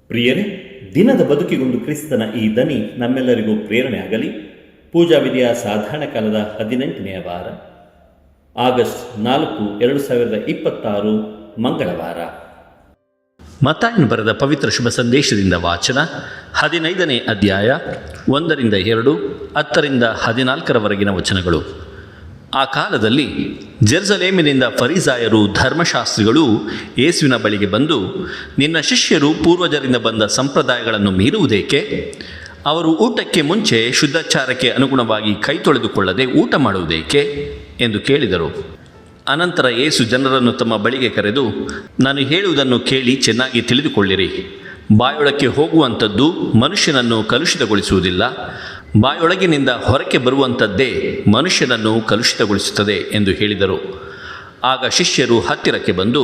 ಪ್ರಿಯರೇ, ದಿನದ ಬದುಕಿಗೊಂದು ಕ್ರಿಸ್ತನ ಈ ದನಿ ನಮ್ಮೆಲ್ಲರಿಗೂ ಪ್ರೇರಣೆ ಆಗಲಿ. ಪೂಜಾ ವಿಧಿಯ ಸಾಧಾರಣ ಕಾಲದ 18ನೆಯ ವಾರ, ಆಗಸ್ಟ್ 4, 2026 ಮಂಗಳವಾರ. ಮತ್ತಾಯನು ಬರೆದ ಪವಿತ್ರ ಶುಭ ಸಂದೇಶದಿಂದ ವಾಚನ. 15ನೇ ಅಧ್ಯಾಯ 1-2, 10-14 ವಚನಗಳು. ಆ ಕಾಲದಲ್ಲಿ ಜೆರುಸಲೇಮಿನಿಂದ ಫರಿಸಾಯರು, ಧರ್ಮಶಾಸ್ತ್ರಿಗಳು ಯೇಸುವಿನ ಬಳಿಗೆ ಬಂದು, ನಿನ್ನ ಶಿಷ್ಯರು ಪೂರ್ವಜರಿಂದ ಬಂದ ಸಂಪ್ರದಾಯಗಳನ್ನು ಮೀರುವುದೇಕೆ? ಅವರು ಊಟಕ್ಕೆ ಮುಂಚೆ ಶುದ್ಧಾಚಾರಕ್ಕೆ ಅನುಗುಣವಾಗಿ ಕೈ ತೊಳೆದುಕೊಳ್ಳದೆ ಊಟ ಮಾಡುವುದೇಕೆ ಎಂದು ಕೇಳಿದರು. ಅನಂತರ ಯೇಸು ಜನರನ್ನು ತಮ್ಮ ಬಳಿಗೆ ಕರೆದು, ನಾನು ಹೇಳುವುದನ್ನು ಕೇಳಿ ಚೆನ್ನಾಗಿ ತಿಳಿದುಕೊಳ್ಳಿರಿ. ಬಾಯೊಳಕ್ಕೆ ಹೋಗುವಂಥದ್ದು ಮನುಷ್ಯನನ್ನು ಕಲುಷಿತಗೊಳಿಸುವುದಿಲ್ಲ, ಬಾಯೊಳಗಿನಿಂದ ಹೊರಕ್ಕೆ ಬರುವಂಥದ್ದೇ ಮನುಷ್ಯನನ್ನು ಕಲುಷಿತಗೊಳಿಸುತ್ತದೆ ಎಂದು ಹೇಳಿದರು. ಆಗ ಶಿಷ್ಯರು ಹತ್ತಿರಕ್ಕೆ ಬಂದು,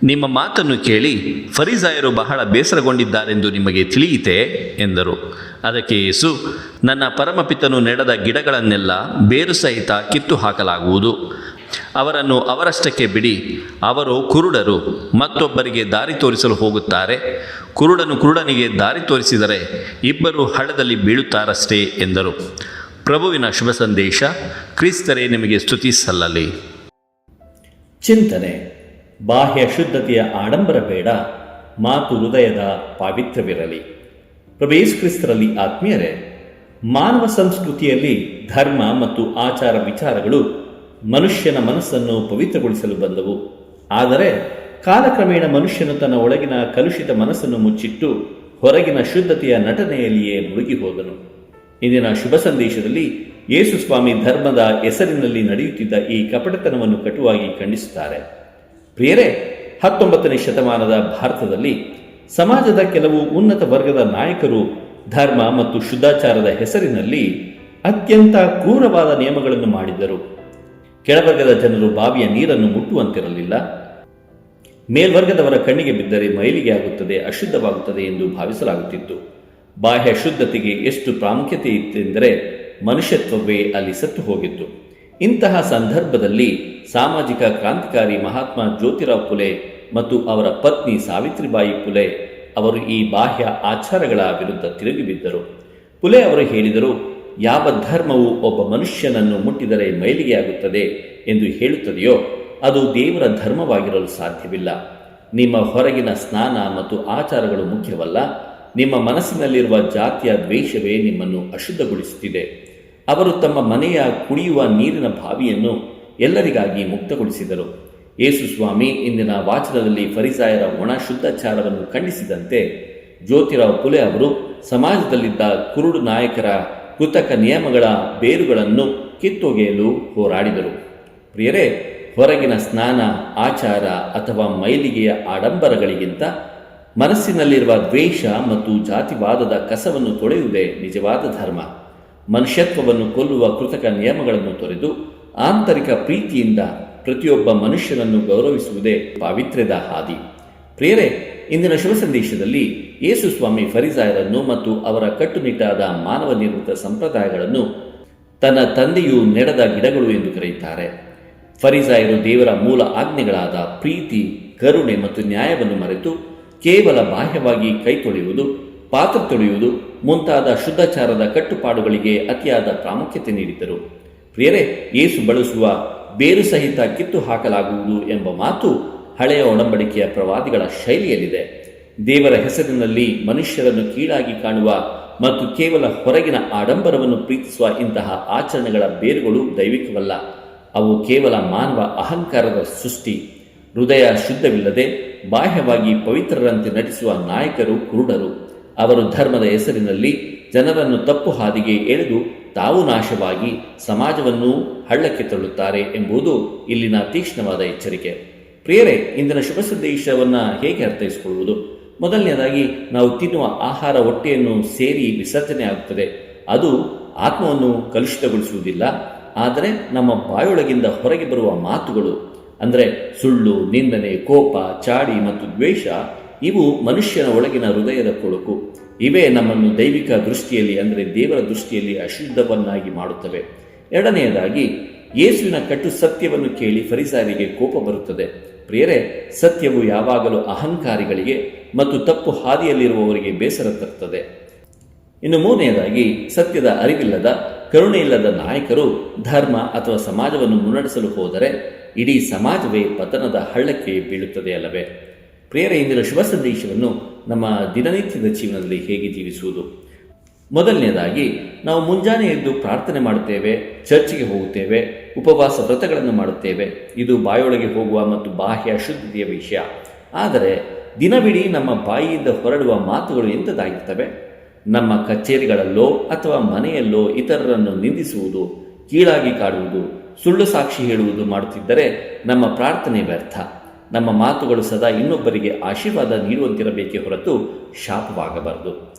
ನಿಮ್ಮ ಮಾತನ್ನು ಕೇಳಿ ಫರಿಸಾಯರು ಬಹಳ ಬೇಸರಗೊಂಡಿದ್ದಾರೆಂದು ನಿಮಗೆ ತಿಳಿಯಿತೆ ಎಂದರು. ಅದಕ್ಕೆ ಯೇಸು, ನನ್ನ ಪರಮಪಿತನು ನೆಡದ ಗಿಡಗಳನ್ನೆಲ್ಲ ಬೇರು ಸಹಿತ ಕಿತ್ತು ಹಾಕಲಾಗುವುದು. ಅವರನ್ನು ಅವರಷ್ಟಕ್ಕೆ ಬಿಡಿ. ಅವರು ಕುರುಡರು, ಮತ್ತೊಬ್ಬರಿಗೆ ದಾರಿ ತೋರಿಸಲು ಹೋಗುತ್ತಾರೆ. ಕುರುಡನು ಕುರುಡನಿಗೆ ದಾರಿ ತೋರಿಸಿದರೆ ಇಬ್ಬರು ಹಳ್ಳದಲ್ಲಿ ಬೀಳುತ್ತಾರಷ್ಟೇ ಎಂದರು. ಪ್ರಭುವಿನ ಶುಭ ಸಂದೇಶ. ಕ್ರಿಸ್ತರೇ ನಿಮಗೆ ಸ್ತುತಿ ಸಲ್ಲಲಿ. ಚಿಂತನೆ. ಬಾಹ್ಯ ಶುದ್ಧತೆಯ ಆಡಂಬರ ಬೇಡ, ಮಾತು ಹೃದಯದ ಪಾವಿತ್ರ್ಯವಿರಲಿ. ಪ್ರಭು ಯೇಸು ಕ್ರಿಸ್ತರಲ್ಲಿ ಆತ್ಮೀಯರೇ, ಮಾನವ ಸಂಸ್ಕೃತಿಯಲ್ಲಿ ಧರ್ಮ ಮತ್ತು ಆಚಾರ ವಿಚಾರಗಳು ಮನುಷ್ಯನ ಮನಸ್ಸನ್ನು ಪವಿತ್ರಗೊಳಿಸಲು ಬಂದವು. ಆದರೆ ಕಾಲಕ್ರಮೇಣ ಮನುಷ್ಯನು ತನ್ನ ಒಳಗಿನ ಕಲುಷಿತ ಮನಸ್ಸನ್ನು ಮುಚ್ಚಿಟ್ಟು ಹೊರಗಿನ ಶುದ್ಧತೆಯ ನಟನೆಯಲ್ಲಿಯೇ ಮುಳುಗಿ ಹೋದನು. ಇಂದಿನ ಶುಭ ಸಂದೇಶದಲ್ಲಿ ಯೇಸು ಸ್ವಾಮಿ ಧರ್ಮದ ಹೆಸರಿನಲ್ಲಿ ನಡೆಯುತ್ತಿದ್ದ ಈ ಕಪಟತನವನ್ನು ಕಟುವಾಗಿ ಖಂಡಿಸುತ್ತಾರೆ. ಪ್ರಿಯರೇ, 19ನೇ ಶತಮಾನದ ಭಾರತದಲ್ಲಿ ಸಮಾಜದ ಕೆಲವು ಉನ್ನತ ವರ್ಗದ ನಾಯಕರು ಧರ್ಮ ಮತ್ತು ಶುದ್ಧಾಚಾರದ ಹೆಸರಿನಲ್ಲಿ ಅತ್ಯಂತ ಕ್ರೂರವಾದ ನಿಯಮಗಳನ್ನು ಮಾಡಿದ್ದರು. ಕೆಳವರ್ಗದ ಜನರು ಬಾವಿಯ ನೀರನ್ನು ಮುಟ್ಟುವಂತಿರಲಿಲ್ಲ. ಮೇಲ್ವರ್ಗದವರ ಕಣ್ಣಿಗೆ ಬಿದ್ದರೆ ಮೈಲಿಗೆ ಆಗುತ್ತದೆ, ಅಶುದ್ಧವಾಗುತ್ತದೆ ಎಂದು ಭಾವಿಸಲಾಗುತ್ತಿತ್ತು. ಬಾಹ್ಯ ಶುದ್ಧತೆಗೆ ಎಷ್ಟು ಪ್ರಾಮುಖ್ಯತೆ ಇತ್ತೆಂದರೆ ಮನುಷ್ಯತ್ವವೇ ಅಲ್ಲಿ ಸತ್ತು ಹೋಗಿತ್ತು. ಇಂತಹ ಸಂದರ್ಭದಲ್ಲಿ ಸಾಮಾಜಿಕ ಕ್ರಾಂತಿಕಾರಿ ಮಹಾತ್ಮ ಜ್ಯೋತಿರಾವ್ ಫುಲೆ ಮತ್ತು ಅವರ ಪತ್ನಿ ಸಾವಿತ್ರಿಬಾಯಿ ಫುಲೆ ಅವರು ಈ ಬಾಹ್ಯ ಆಚಾರಗಳ ವಿರುದ್ಧ ತಿರುಗಿಬಿದ್ದರು. ಫುಲೆ ಅವರು ಹೇಳಿದರು, ಯಾವ ಧರ್ಮವು ಒಬ್ಬ ಮನುಷ್ಯನನ್ನು ಮುಟ್ಟಿದರೆ ಮೈಲಿಗೆಯಾಗುತ್ತದೆ ಎಂದು ಹೇಳುತ್ತದೆಯೋ ಅದು ದೇವರ ಧರ್ಮವಾಗಿರಲು ಸಾಧ್ಯವಿಲ್ಲ. ನಿಮ್ಮ ಹೊರಗಿನ ಸ್ನಾನ ಮತ್ತು ಆಚಾರಗಳು ಮುಖ್ಯವಲ್ಲ, ನಿಮ್ಮ ಮನಸ್ಸಿನಲ್ಲಿರುವ ಜಾತಿಯ ದ್ವೇಷವೇ ನಿಮ್ಮನ್ನು ಅಶುದ್ಧಗೊಳಿಸುತ್ತಿದೆ. ಅವರು ತಮ್ಮ ಮನೆಯ ಕುಡಿಯುವ ನೀರಿನ ಬಾವಿಯನ್ನು ಎಲ್ಲರಿಗಾಗಿ ಮುಕ್ತಗೊಳಿಸಿದರು. ಯೇಸು ಸ್ವಾಮಿ ಇಂದಿನ ವಾಚನದಲ್ಲಿ ಫರಿಸಾಯರ ಒಣ ಶುದ್ಧಾಚಾರವನ್ನು ಖಂಡಿಸಿದಂತೆ ಜ್ಯೋತಿರಾವ್ ಫುಲೆ ಅವರು ಸಮಾಜದಲ್ಲಿದ್ದ ಕುರುಡು ನಾಯಕರ ಕೃತಕ ನಿಯಮಗಳ ಬೇರುಗಳನ್ನು ಕಿತ್ತೊಗೆಯಲು ಹೋರಾಡಿದರು. ಪ್ರಿಯರೇ, ಹೊರಗಿನ ಸ್ನಾನ, ಆಚಾರ ಅಥವಾ ಮೈಲಿಗೆಯ ಆಡಂಬರಗಳಿಗಿಂತ ಮನಸ್ಸಿನಲ್ಲಿರುವ ದ್ವೇಷ ಮತ್ತು ಜಾತಿವಾದದ ಕಸವನ್ನು ತೊಳೆಯುವುದೇ ನಿಜವಾದ ಧರ್ಮ. ಮನುಷ್ಯತ್ವವನ್ನು ಕೊಲ್ಲುವ ಕೃತಕ ನಿಯಮಗಳನ್ನು ತೊರೆದು ಆಂತರಿಕ ಪ್ರೀತಿಯಿಂದ ಪ್ರತಿಯೊಬ್ಬ ಮನುಷ್ಯನನ್ನು ಗೌರವಿಸುವುದೇ ಪಾವಿತ್ರ್ಯದ ಹಾದಿ. ಪ್ರಿಯರೇ, ಇಂದಿನ ಶುಭ ಸಂದೇಶದಲ್ಲಿ ಯೇಸು ಸ್ವಾಮಿ ಫರಿಸಾಯರನ್ನು ಮತ್ತು ಅವರ ಕಟ್ಟುನಿಟ್ಟಾದ ಮಾನವ ನಿರ್ಮಿತ ಸಂಪ್ರದಾಯಗಳನ್ನು ತನ್ನ ತಂದೆಯು ನೆಡದ ಗಿಡಗಳು ಎಂದು ಕರೆಯುತ್ತಾರೆ. ಫರಿಸಾಯರು ದೇವರ ಮೂಲ ಆಜ್ಞೆಗಳಾದ ಪ್ರೀತಿ, ಕರುಣೆ ಮತ್ತು ನ್ಯಾಯವನ್ನು ಮರೆತು ಕೇವಲ ಬಾಹ್ಯವಾಗಿ ಕೈ ತೊಳೆಯುವುದು, ಪಾತ್ರ ತೊಳೆಯುವುದು ಮುಂತಾದ ಶುದ್ಧಾಚಾರದ ಕಟ್ಟುಪಾಡುಗಳಿಗೆ ಅತಿಯಾದ ಪ್ರಾಮುಖ್ಯತೆ ನೀಡಿದ್ದರು. ಪ್ರಿಯರೇ, ಯೇಸು ಬಳಸುವ ಬೇರು ಸಹಿತ ಕಿತ್ತು ಹಾಕಲಾಗುವುದು ಎಂಬ ಮಾತು ಹಳೆಯ ಒಡಂಬಡಿಕೆಯ ಪ್ರವಾದಿಗಳ ಶೈಲಿಯಲ್ಲಿದೆ. ದೇವರ ಹೆಸರಿನಲ್ಲಿ ಮನುಷ್ಯರನ್ನು ಕೀಳಾಗಿ ಕಾಣುವ ಮತ್ತು ಕೇವಲ ಹೊರಗಿನ ಆಡಂಬರವನ್ನು ಪ್ರೀತಿಸುವ ಇಂತಹ ಆಚರಣೆಗಳ ಬೇರುಗಳು ದೈವಿಕವಲ್ಲ. ಅವು ಕೇವಲ ಮಾನವ ಅಹಂಕಾರದ ಸೃಷ್ಟಿ. ಹೃದಯ ಶುದ್ಧವಿಲ್ಲದೆ ಬಾಹ್ಯವಾಗಿ ಪವಿತ್ರರಂತೆ ನಟಿಸುವ ನಾಯಕರು ಕುರುಡರು. ಅವರು ಧರ್ಮದ ಹೆಸರಿನಲ್ಲಿ ಜನರನ್ನು ತಪ್ಪು ಹಾದಿಗೆ ಎಳೆದು ತಾವು ನಾಶವಾಗಿ ಸಮಾಜವನ್ನು ಹಳ್ಳಕ್ಕೆ ತಳ್ಳುತ್ತಾರೆ ಎಂಬುದು ಇಲ್ಲಿನ ತೀಕ್ಷ್ಣವಾದ ಎಚ್ಚರಿಕೆ. ಪ್ರಿಯರೇ, ಇಂದಿನ ಶುಭ ಸಂದೇಶವನ್ನು ಹೇಗೆ ಅರ್ಥೈಸಿಕೊಳ್ಳುವುದು? ಮೊದಲನೆಯದಾಗಿ, ನಾವು ತಿನ್ನುವ ಆಹಾರ ಹೊಟ್ಟೆಯನ್ನು ಸೇರಿ ವಿಸರ್ಜನೆ ಆಗುತ್ತದೆ. ಅದು ಆತ್ಮವನ್ನು ಕಲುಷಿತಗೊಳಿಸುವುದಿಲ್ಲ. ಆದರೆ ನಮ್ಮ ಬಾಯೊಳಗಿಂದ ಹೊರಗೆ ಬರುವ ಮಾತುಗಳು, ಅಂದರೆ ಸುಳ್ಳು, ನಿಂದನೆ, ಕೋಪ, ಚಾಡಿ ಮತ್ತು ದ್ವೇಷ, ಇವು ಮನುಷ್ಯನ ಒಳಗಿನ ಹೃದಯದ ಕೊಳಕು. ಇವೇ ನಮ್ಮನ್ನು ದೈವಿಕ ದೃಷ್ಟಿಯಲ್ಲಿ, ಅಂದರೆ ದೇವರ ದೃಷ್ಟಿಯಲ್ಲಿ ಅಶುದ್ಧವನ್ನಾಗಿ ಮಾಡುತ್ತವೆ. ಎರಡನೆಯದಾಗಿ, ಯೇಸುವಿನ ಕಟ್ಟು ಸತ್ಯವನ್ನು ಕೇಳಿ ಫರಿಸಾಯರಿಗೆ ಕೋಪ ಬರುತ್ತದೆ. ಪ್ರಿಯರೇ, ಸತ್ಯವು ಯಾವಾಗಲೂ ಅಹಂಕಾರಿಗಳಿಗೆ ಮತ್ತು ತಪ್ಪು ಹಾದಿಯಲ್ಲಿರುವವರಿಗೆ ಬೇಸರ ತರುತ್ತದೆ. ಇನ್ನು ಮೂರನೆಯದಾಗಿ, ಸತ್ಯದ ಅರಿವಿಲ್ಲದ, ಕರುಣೆಯಿಲ್ಲದ ನಾಯಕರು ಧರ್ಮ ಅಥವಾ ಸಮಾಜವನ್ನು ಮುನ್ನಡೆಸಲು ಹೋದರೆ ಇಡೀ ಸಮಾಜವೇ ಪತನದ ಹಳ್ಳಕ್ಕೆ ಬೀಳುತ್ತದೆ ಅಲ್ಲವೇ? ಪ್ರಿಯರೇ, ಇಂದಿನ ಶುಭ ಸಂದೇಶವನ್ನು ನಮ್ಮ ದಿನನಿತ್ಯದ ಜೀವನದಲ್ಲಿ ಹೇಗೆ ಜೀವಿಸುವುದು? ಮೊದಲನೆಯದಾಗಿ, ನಾವು ಮುಂಜಾನೆ ಎದ್ದು ಪ್ರಾರ್ಥನೆ ಮಾಡುತ್ತೇವೆ, ಚರ್ಚಿಗೆ ಹೋಗುತ್ತೇವೆ, ಉಪವಾಸ ವ್ರತಗಳನ್ನು ಮಾಡುತ್ತೇವೆ. ಇದು ಬಾಯೊಳಗೆ ಹೋಗುವ ಮತ್ತು ಬಾಹ್ಯ ಅಶುದ್ಧತೆಯ ವಿಷಯ. ಆದರೆ ದಿನವಿಡೀ ನಮ್ಮ ಬಾಯಿಯಿಂದ ಹೊರಡುವ ಮಾತುಗಳು ಎಂಥದ್ದಾಗಿರ್ತವೆ? ನಮ್ಮ ಕಚೇರಿಗಳಲ್ಲೋ ಅಥವಾ ಮನೆಯಲ್ಲೋ ಇತರರನ್ನು ನಿಂದಿಸುವುದು, ಕೀಳಾಗಿ ಕಾಡುವುದು, ಸುಳ್ಳು ಸಾಕ್ಷಿ ಹೇಳುವುದು ಮಾಡುತ್ತಿದ್ದರೆ ನಮ್ಮ ಪ್ರಾರ್ಥನೆ ವ್ಯರ್ಥ. ನಮ್ಮ ಮಾತುಗಳು ಸದಾ ಇನ್ನೊಬ್ಬರಿಗೆ ಆಶೀರ್ವಾದ ನೀಡುವಂತಿರಬೇಕೇ ಹೊರತು ಶಾಪವಾಗಬಾರದು.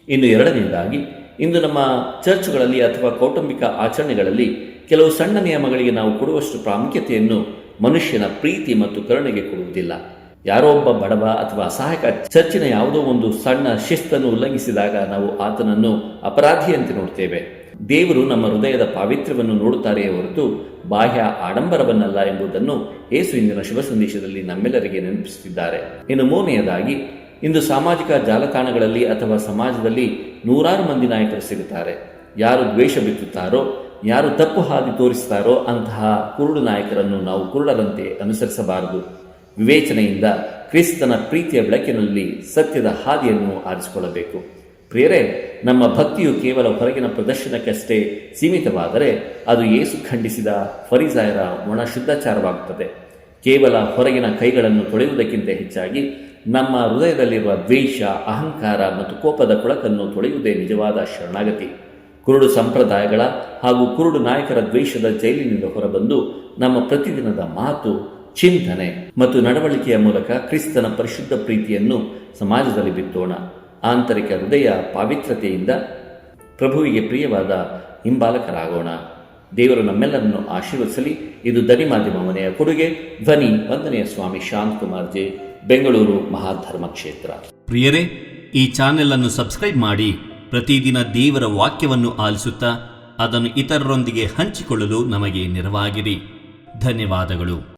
ಇನ್ನು ಎರಡನೆಯದಾಗಿ, ಇಂದು ನಮ್ಮ ಚರ್ಚ್ಗಳಲ್ಲಿ ಅಥವಾ ಕೌಟುಂಬಿಕ ಆಚರಣೆಗಳಲ್ಲಿ ಕೆಲವು ಸಣ್ಣ ನಿಯಮಗಳಿಗೆ ನಾವು ಕೊಡುವಷ್ಟು ಪ್ರಾಮುಖ್ಯತೆಯನ್ನು ಮನುಷ್ಯನ ಪ್ರೀತಿ ಮತ್ತು ಕರುಣೆಗೆ ಕೊಡುವುದಿಲ್ಲ. ಯಾರೋ ಒಬ್ಬ ಬಡವ ಅಥವಾ ಅಸಹಾಯಕ ಚರ್ಚಿನ ಯಾವುದೋ ಒಂದು ಸಣ್ಣ ಶಿಸ್ತನ್ನು ಉಲ್ಲಂಘಿಸಿದಾಗ ನಾವು ಆತನನ್ನು ಅಪರಾಧಿಯಂತೆ ನೋಡ್ತೇವೆ. ದೇವರು ನಮ್ಮ ಹೃದಯದ ಪಾವಿತ್ರ್ಯವನ್ನು ನೋಡುತ್ತಾರೆಯೇ ಹೊರತು ಬಾಹ್ಯ ಆಡಂಬರವನ್ನಲ್ಲ ಎಂಬುದನ್ನು ಯೇಸು ಇಂದಿನ ಶುಭ ಸಂದೇಶದಲ್ಲಿ ನಮ್ಮೆಲ್ಲರಿಗೆ ನೆನಪಿಸುತ್ತಿದ್ದಾರೆ. ಇನ್ನು ಮೂರನೆಯದಾಗಿ, ಇಂದು ಸಾಮಾಜಿಕ ಜಾಲತಾಣಗಳಲ್ಲಿ ಅಥವಾ ಸಮಾಜದಲ್ಲಿ ನೂರಾರು ಮಂದಿ ನಾಯಕರು ಸಿಗುತ್ತಾರೆ. ಯಾರು ದ್ವೇಷ ಬಿತ್ತುತ್ತಾರೋ, ಯಾರು ತಪ್ಪು ಹಾದಿ ತೋರಿಸುತ್ತಾರೋ ಅಂತಹ ಕುರುಡು ನಾಯಕರನ್ನು ನಾವು ಕುರುಡರಂತೆ ಅನುಸರಿಸಬಾರದು. ವಿವೇಚನೆಯಿಂದ ಕ್ರಿಸ್ತನ ಪ್ರೀತಿಯ ಬೆಳಕಿನಲ್ಲಿ ಸತ್ಯದ ಹಾದಿಯನ್ನು ಆರಿಸಿಕೊಳ್ಳಬೇಕು. ಪ್ರಿಯರೇ, ನಮ್ಮ ಭಕ್ತಿಯು ಕೇವಲ ಹೊರಗಿನ ಪ್ರದರ್ಶನಕ್ಕಷ್ಟೇ ಸೀಮಿತವಾದರೆ ಅದು ಯೇಸು ಖಂಡಿಸಿದ ಫರಿಸಾಯರ ಒಣ ಶುದ್ಧಾಚಾರವಾಗುತ್ತದೆ. ಕೇವಲ ಹೊರಗಿನ ಕೈಗಳನ್ನು ತೊಳೆಯುವುದಕ್ಕಿಂತ ಹೆಚ್ಚಾಗಿ ನಮ್ಮ ಹೃದಯದಲ್ಲಿರುವ ದ್ವೇಷ, ಅಹಂಕಾರ ಮತ್ತು ಕೋಪದ ಕೊಳಕನ್ನು ತೊಳೆಯುವುದೇ ನಿಜವಾದ ಶರಣಾಗತಿ. ಕುರುಡು ಸಂಪ್ರದಾಯಗಳ ಹಾಗೂ ಕುರುಡು ನಾಯಕರ ದ್ವೇಷದ ಜೈಲಿನಿಂದ ಹೊರಬಂದು ನಮ್ಮ ಪ್ರತಿದಿನದ ಮಾತು, ಚಿಂತನೆ ಮತ್ತು ನಡವಳಿಕೆಯ ಮೂಲಕ ಕ್ರಿಸ್ತನ ಪರಿಶುದ್ಧ ಪ್ರೀತಿಯನ್ನು ಸಮಾಜದಲ್ಲಿ ಬಿತ್ತೋಣ. ಆಂತರಿಕ ಹೃದಯ ಪಾವಿತ್ರತೆಯಿಂದ ಪ್ರಭುವಿಗೆ ಪ್ರಿಯವಾದ ಹಿಂಬಾಲಕರಾಗೋಣ. ದೇವರು ನಮ್ಮೆಲ್ಲರನ್ನು ಆಶೀರ್ವದಿಸಲಿ. ಇದು ದನಿ ಮಾಧ್ಯಮ ಮನೆಯ ಕೊಡುಗೆ. ಧ್ವನಿ ವಂದನೆಯ ಸ್ವಾಮಿ ಶಾಂತಕುಮಾರ್ ಜೆ, ಬೆಂಗಳೂರು ಮಹಾಧರ್ಮ ಕ್ಷೇತ್ರ. ಪ್ರಿಯರೇ, ಈ ಚಾನೆಲ್ ಅನ್ನು ಸಬ್ಸ್ಕ್ರೈಬ್ ಮಾಡಿ ಪ್ರತಿದಿನ ದೇವರ ವಾಕ್ಯವನ್ನು ಆಲಿಸುತ್ತಾ ಅದನ್ನು ಇತರರೊಂದಿಗೆ ಹಂಚಿಕೊಳ್ಳಲು ನಮಗೆ ನೆರವಾಗಿರಿ. ಧನ್ಯವಾದಗಳು.